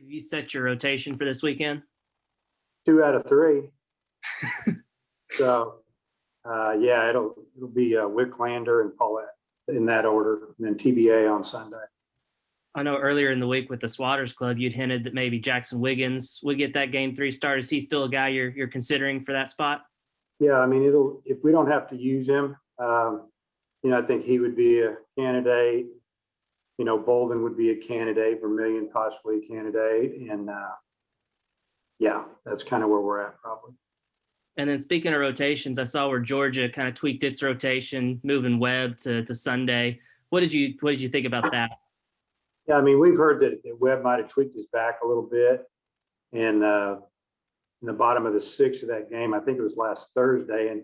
Have you set your rotation for this weekend? 2 out of 3. So, yeah, it'll be Wicklander and Paulette in that order, and then TBA on Sunday. I know earlier in the week with the Swatters Club, you'd hinted that maybe Jackson Wiggins would get that Game 3 start. Is he still a guy you're considering for that spot? Yeah, I mean, if we don't have to use him, I think he would be a candidate. Bolden would be a candidate, Vermillion possibly a candidate, and yeah, that's kind of where we're at probably. And then speaking of rotations, I saw where Georgia kind of tweaked its rotation, moving Webb to Sunday. What did you think about that? Yeah, I mean, we've heard that Webb might have tweaked his back a little bit, and in the bottom of the 6th of that game, I think it was last Thursday, and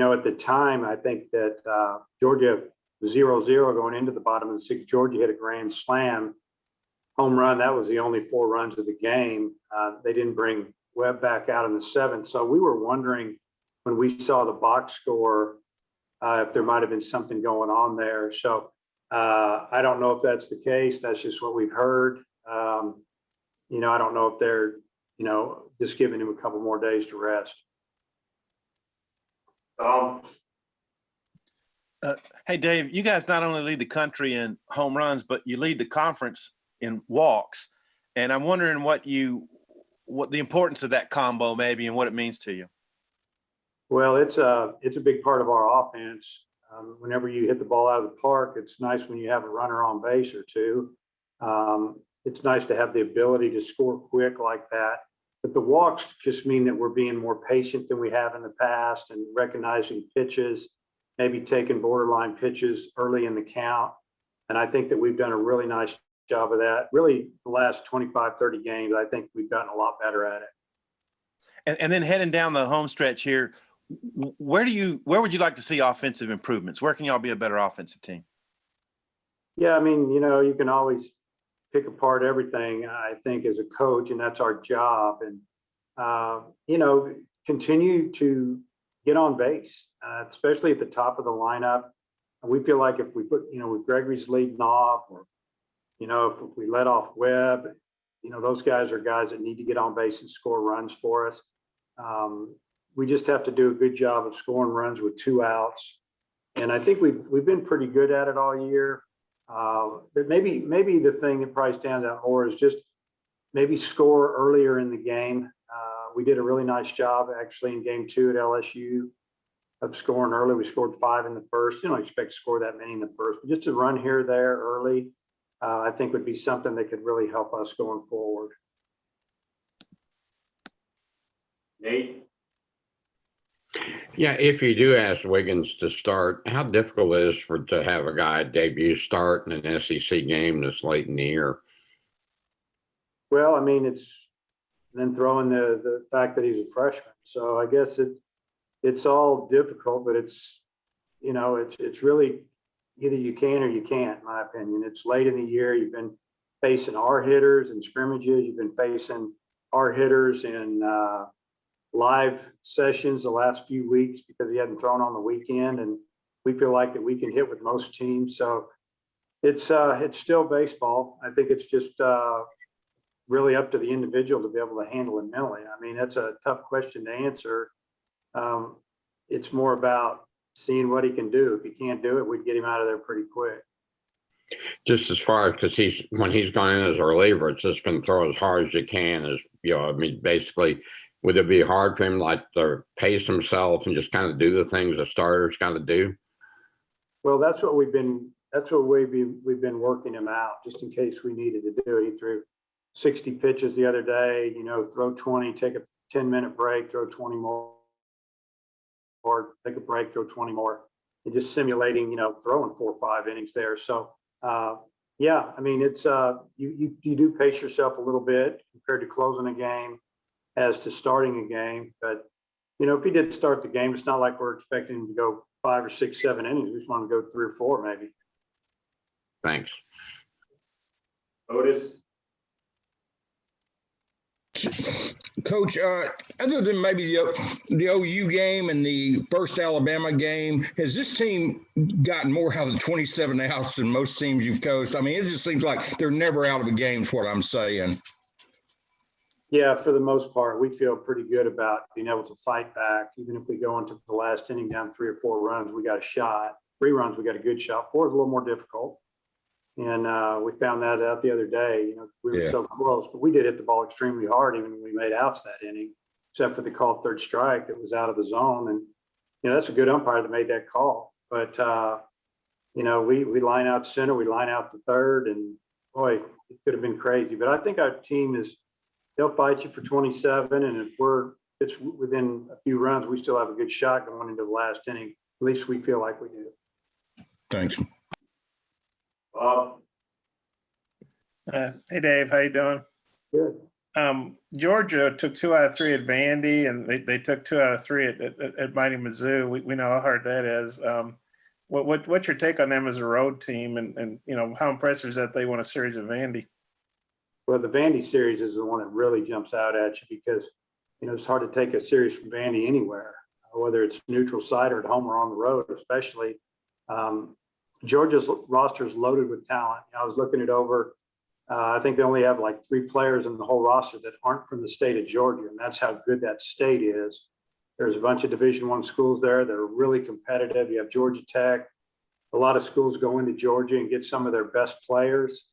at the time, I think that Georgia 0-0 going into the bottom of the 6th. Georgia hit a grand slam home run. That was the only 4 runs of the game. They didn't bring Webb back out in the 7th. So we were wondering when we saw the box score if there might have been something going on there. So I don't know if that's the case. That's just what we've heard. I don't know if they're, just giving him a couple more days to rest. Hey, Dave, you guys not only lead the country in home runs, but you lead the conference in walks. And I'm wondering what the importance of that combo maybe and what it means to you. Well, it's a big part of our offense. Whenever you hit the ball out of the park, it's nice when you have a runner on base or two. It's nice to have the ability to score quick like that. But the walks just mean that we're being more patient than we have in the past and recognizing pitches, maybe taking borderline pitches early in the count. And I think that we've done a really nice job of that. Really, the last 25, 30 games, I think we've gotten a lot better at it. And then heading down the home stretch here, where would you like to see offensive improvements? Where can y'all be a better offensive team? Yeah, I mean, you can always pick apart everything, I think, as a coach, and that's our job. And, continue to get on base, especially at the top of the lineup. And we feel like if we put, with Gregory's leading off, or, if we let off Webb, those guys are guys that need to get on base and score runs for us. We just have to do a good job of scoring runs with 2 outs. And I think we've been pretty good at it all year. But maybe the thing that probably stands out more is just maybe score earlier in the game. We did a really nice job actually in game 2 at LSU of scoring early. We scored 5 in the first. You don't expect to score that many in the first, but just to run here, there early, I think would be something that could really help us going forward. Nate? Yeah, if you do ask Wiggins to start, how difficult it is to have a guy debut start in an SEC game this late in the year? Well, I mean, it's then throwing the fact that he's a freshman. So I guess it's all difficult, but it's really either you can or you can't, in my opinion. It's late in the year. You've been facing our hitters in scrimmages. You've been facing our hitters in live sessions the last few weeks because he hadn't thrown on the weekend, and we feel like that we can hit with most teams. So it's still baseball. I think it's just really up to the individual to be able to handle it mentally. I mean, that's a tough question to answer. It's more about seeing what he can do. If he can't do it, we'd get him out of there pretty quick. Just as far as, because when he's gone in as a reliever, it's just been throw as hard as you can. Basically, would it be hard for him to pace himself and just kind of do the things a starter's got to do? Well, that's what we've been working him out just in case we needed to do it. He threw 60 pitches the other day, throw 20, take a 10-minute break, throw 20 more, or take a break, throw 20 more, and just simulating, throwing 4 or 5 innings there. So, yeah, I mean, it's you do pace yourself a little bit compared to closing a game as to starting a game. But, if he did start the game, it's not like we're expecting him to go 5 or 6, 7 innings. We just want him to go 3 or 4 maybe. Thanks. Otis? Coach, other than maybe the OU game and the first Alabama game, has this team gotten more out of the 27 outs than most teams you've coached? I mean, it just seems like they're never out of a game is what I'm saying. Yeah, for the most part, we feel pretty good about being able to fight back. Even if we go into the last inning down 3 or 4 runs, we got a shot. 3 runs, we got a good shot. 4 is a little more difficult. And we found that out the other day. We were so close, but we did hit the ball extremely hard even when we made outs that inning, except for the called third strike that was out of the zone. And, that's a good umpire that made that call. But, we line out center, we line out the third, and boy, it could have been crazy. But I think our team they'll fight you for 27. And if it's within a few runs, we still have a good shot going into the last inning. At least we feel like we do. Thanks. Hey Dave, how you doing? Good. Georgia took 2 out of 3 at Vandy, and they took 2 out of 3 at Mighty Mizzou. We know how hard that is. What's your take on them as a road team, and how impressive is that they won a series at Vandy? Well, the Vandy series is the one that really jumps out at you because, it's hard to take a series from Vandy anywhere, whether it's neutral site or at home or on the road, especially. Georgia's roster is loaded with talent. I was looking it over. I think they only have like 3 players in the whole roster that aren't from the state of Georgia, and that's how good that state is. There's a bunch of Division I schools there that are really competitive. You have Georgia Tech. A lot of schools go into Georgia and get some of their best players,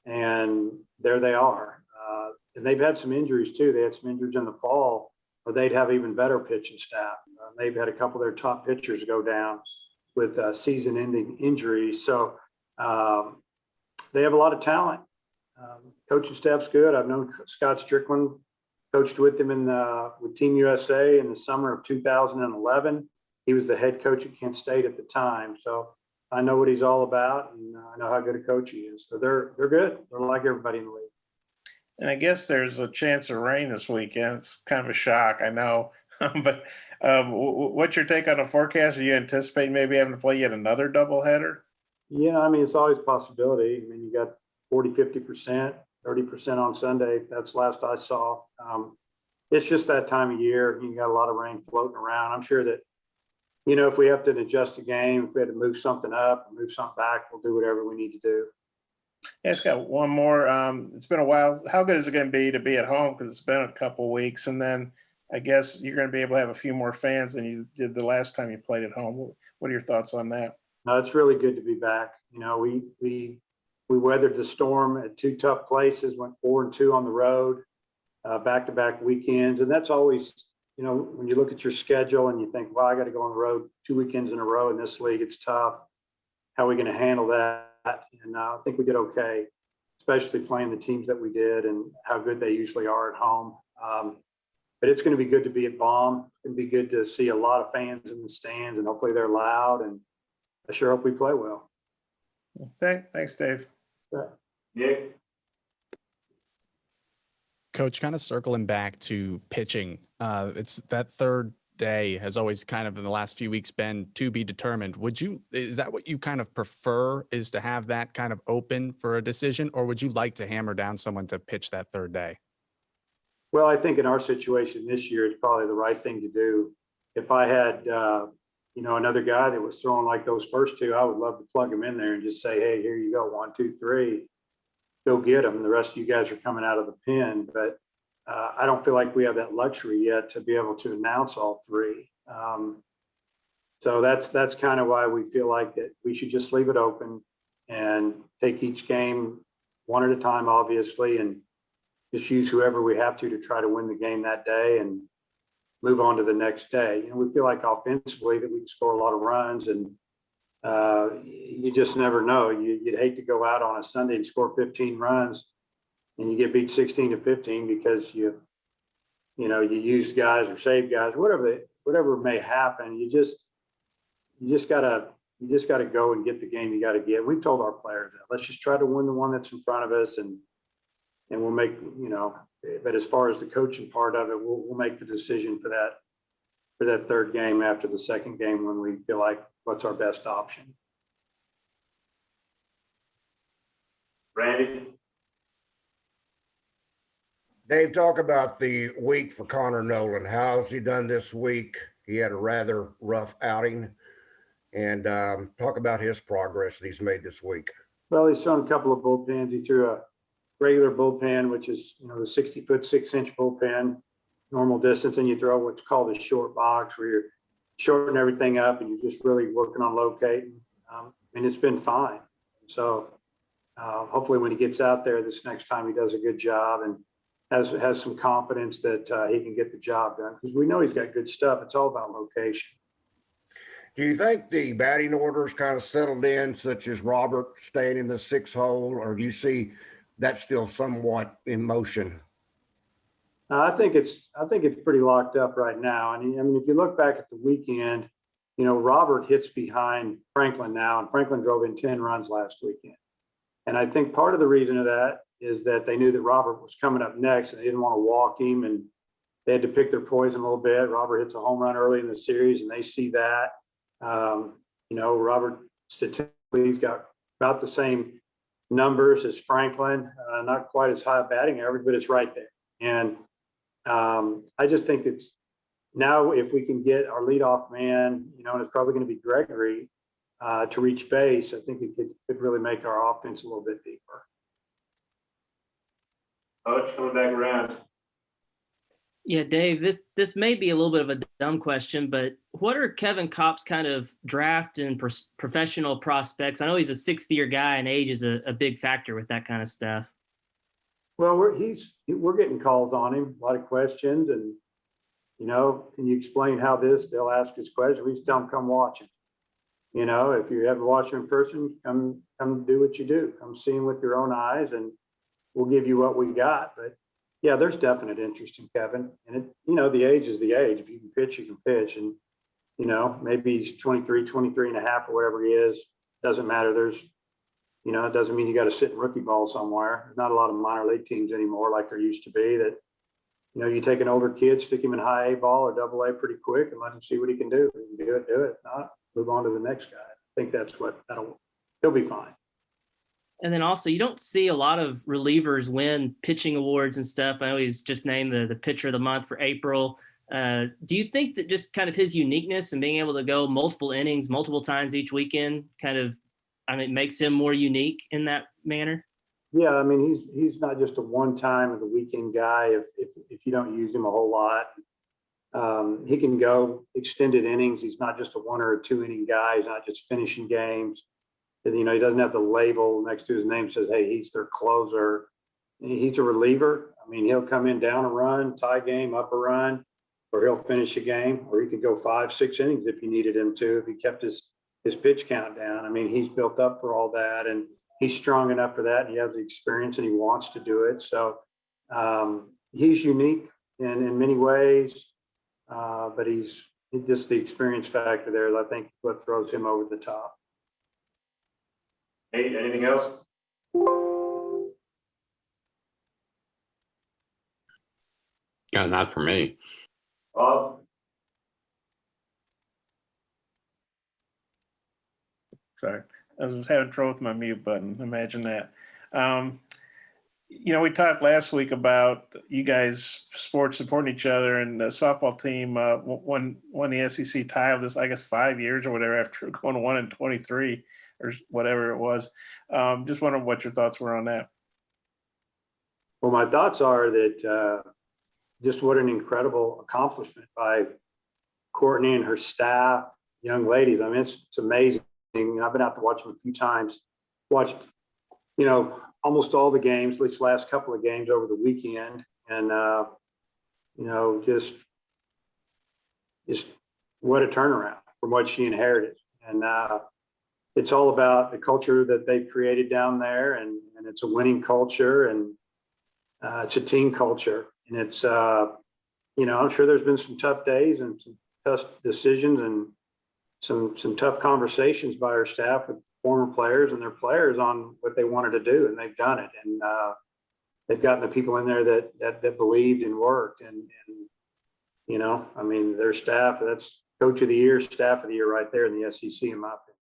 and there they are. And they've had some injuries too. They had some injuries in the fall, or they'd have even better pitching staff. They've had a couple of their top pitchers go down with season-ending injuries. So they have a lot of talent. Coaching staff's good. I've known Scott Strickland, coached with him with Team USA in the summer of 2011. He was the head coach at Kent State at the time. So I know what he's all about, and I know how good a coach he is. So they're good. They're like everybody in the league. And I guess there's a chance of rain this weekend. It's kind of a shock, I know. But what's your take on the forecast? Are you anticipating maybe having to play yet another doubleheader? Yeah, it's always a possibility. You got 40, 50%, 30% on Sunday. That's last I saw. It's just that time of year. You got a lot of rain floating around. I'm sure that, if we have to adjust a game, if we had to move something up, move something back, we'll do whatever we need to do. Yeah, it's got one more. It's been a while. How good is it going to be at home? Because it's been a couple of weeks, and then I guess you're going to be able to have a few more fans than you did the last time you played at home. What are your thoughts on that? No, it's really good to be back. We weathered the storm at 2 tough places, went 4-2 on the road, back-to-back weekends. And that's always, when you look at your schedule and you think, wow, I got to go on the road 2 weekends in a row in this league, it's tough. How are we going to handle that? And I think we did okay, especially playing the teams that we did and how good they usually are at home. But it's going to be good to be at Baum. It's going to be good to see a lot of fans in the stands, and hopefully they're loud. And I sure hope we play well. Thanks, Dave. Nick? Coach, kind of circling back to pitching, it's that third day has always kind of in the last few weeks been to be determined. Is that what you kind of prefer, is to have that kind of open for a decision, or would you like to hammer down someone to pitch that third day? Well, I think in our situation this year, it's probably the right thing to do. If I had, another guy that was throwing like those first 2, I would love to plug him in there and just say, hey, here you go, 1, 2, 3, go get them. The rest of you guys are coming out of the pen. But I don't feel like we have that luxury yet to be able to announce all 3. So that's kind of why we feel like that we should just leave it open and take each game one at a time, obviously, and just use whoever we have to try to win the game that day and move on to the next day. We feel like offensively that we can score a lot of runs, and you just never know. You'd hate to go out on a Sunday and score 15 runs and you get beat 16-15 because you used guys or saved guys, whatever may happen. You just gotta go and get the game you got to get. We've told our players that. Let's just try to win the one that's in front of us, and we'll make, but as far as the coaching part of it, we'll make the decision for that third game after the second game when we feel like what's our best option. Randy? Dave, talk about the week for Connor Nolan. How's he done this week? He had a rather rough outing. And talk about his progress that he's made this week. Well, he's shown a couple of bullpens. He threw regular bullpen, which is, the 60-foot, 6-inch bullpen, normal distance, and you throw what's called a short box where you're shortening everything up and you're just really working on locating. And it's been fine. So hopefully when he gets out there this next time, he does a good job and has some confidence that he can get the job done, because we know he's got good stuff. It's all about location. Do you think the batting orders kind of settled in, such as Robert staying in the 6 hole, or do you see that still somewhat in motion? I think it's pretty locked up right now. And I mean, if you look back at the weekend, Robert hits behind Franklin now, and Franklin drove in 10 runs last weekend. And I think part of the reason of that is that they knew that Robert was coming up next and they didn't want to walk him, and they had to pick their poison a little bit. Robert hits a home run early in the series and they see that. Robert statistically, he's got about the same numbers as Franklin, not quite as high a batting average, but it's right there. And I just think it's now, if we can get our leadoff man, and it's probably going to be Gregory, to reach base, I think it could really make our offense a little bit deeper. Coach, coming back around. Yeah, Dave, this may be a little bit of a dumb question, but what are Kevin Kopp's kind of draft and professional prospects? I know he's a 6th-year guy, and age is a big factor with that kind of stuff. Well, we're getting calls on him, a lot of questions, and can you explain how this? They'll ask us questions. We just tell them, come watch him. If you haven't watched him in person, come do what you do. Come see him with your own eyes, and we'll give you what we got. But yeah, there's definite interest in Kevin, and the age is the age. If you can pitch, you can pitch, and maybe he's 23 and a half or whatever he is. Doesn't matter. There's, it doesn't mean you got to sit in rookie ball somewhere. There's not a lot of minor league teams anymore like there used to be. That you take an older kid, stick him in high A ball or double A pretty quick, and let him see what he can do. If he can do it, do it. If not, move on to the next guy. I think he'll be fine. And then also, you don't see a lot of relievers win pitching awards and stuff. I know he's just named the pitcher of the month for April. Do you think that just kind of his uniqueness and being able to go multiple innings, multiple times each weekend makes him more unique in that manner? Yeah, I mean, he's not just a one-time of the weekend guy if you don't use him a whole lot. He can go extended innings. He's not just a 1 or a 2 inning guy. He's not just finishing games. He doesn't have the label next to his name that says, hey, he's their closer. He's a reliever. I mean, he'll come in down a run, tie game, up a run, or he'll finish a game, or he could go 5-6 innings if you needed him to, if he kept his pitch count down. I mean, he's built up for all that, and he's strong enough for that, and he has the experience, and he wants to do it. So he's unique in many ways, but he's just the experience factor there, I think, what throws him over the top. Hey, anything else? Yeah, not for me. Bob? Sorry, I was having trouble with my mute button. Imagine that. We talked last week about you guys sports supporting each other, and the softball team won the SEC title just, I guess, 5 years or whatever after going 1-23 or whatever it was. Just wondering what your thoughts were on that. Well, my thoughts are that just what an incredible accomplishment by Courtney and her staff, young ladies. I mean, it's amazing. I've been out to watch them a few times, watched, almost all the games, at least the last couple of games over the weekend. And, just what a turnaround from what she inherited. And it's all about the culture that they've created down there. And it's a winning culture, and it's a team culture. And it's, I'm sure there's been some tough days and some tough decisions and some tough conversations by our staff with former players and their players on what they wanted to do, and they've done it. And they've gotten the people in there that believed and worked. And their staff, that's coach of the year, staff of the year right there in the SEC, in my opinion.